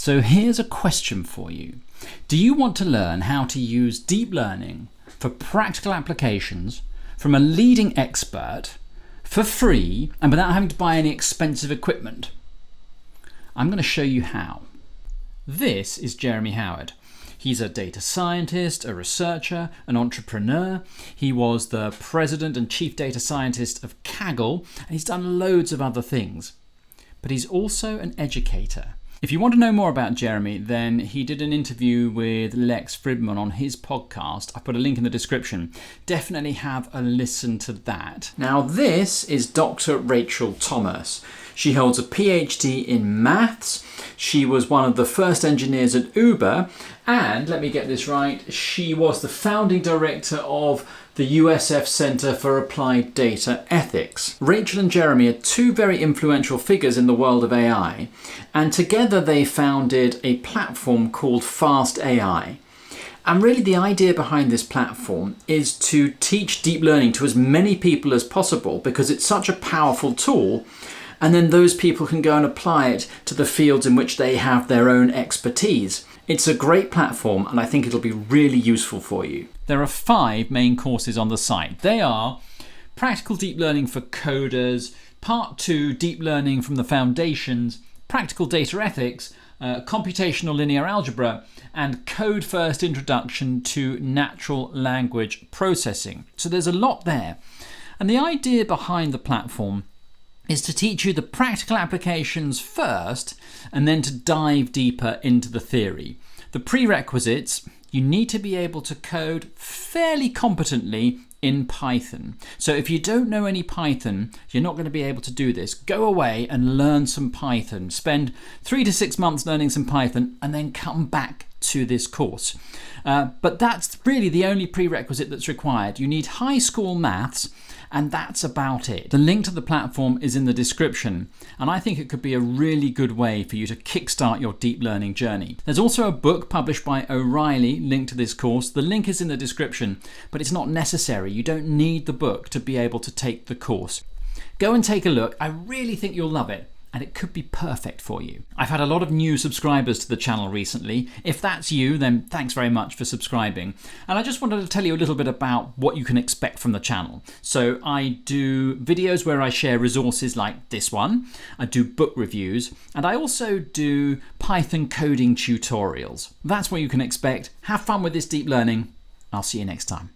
So here's a question for you. Do you want to learn how to use deep learning for practical applications from a leading expert for free and without having to buy any expensive equipment? I'm going to show you how. This is Jeremy Howard. He's a data scientist, a researcher, an entrepreneur. He was the president and chief data scientist of Kaggle, and he's done loads of other things. But he's also an educator. If you want to know more about Jeremy, then he did an interview with Lex Fridman on his podcast. I put a link in the description. Definitely have a listen to that. Now, this is Dr. Rachel Thomas. She holds a PhD in maths. She was one of the first engineers at Uber. And, let me get this right, she was the founding director of the USF Centre for Applied Data Ethics. Rachel and Jeremy are two very influential figures in the world of AI, and together they founded a platform called Fast AI. And really the idea behind this platform is to teach deep learning to as many people as possible because it's such a powerful tool, and then those people can go and apply it to the fields in which they have their own expertise. It's a great platform and I think it'll be really useful for you. There are 5 main courses on the site. They are Practical Deep Learning for Coders, Part 2 Deep Learning from the Foundations, Practical Data Ethics, Computational Linear Algebra, and Code First Introduction to Natural Language Processing. So there's a lot there. And the idea behind the platform is to teach you the practical applications first and then to dive deeper into the theory. The prerequisites, you need to be able to code fairly competently in Python. So if you don't know any Python, you're not going to be able to do this. Go away and learn some Python. Spend 3 to 6 months learning some Python and then come back to this course. But that's really the only prerequisite that's required. You need high school maths, and that's about it. The link to the platform is in the description, and I think it could be a really good way for you to kickstart your deep learning journey. There's also a book published by O'Reilly linked to this course. The link is in the description, but it's not necessary. You don't need the book to be able to take the course. Go and take a look. I really think you'll love it, and it could be perfect for you. I've had a lot of new subscribers to the channel recently. If that's you, then thanks very much for subscribing. And I just wanted to tell you a little bit about what you can expect from the channel. So I do videos where I share resources like this one. I do book reviews, and I also do Python coding tutorials. That's what you can expect. Have fun with this deep learning. I'll see you next time.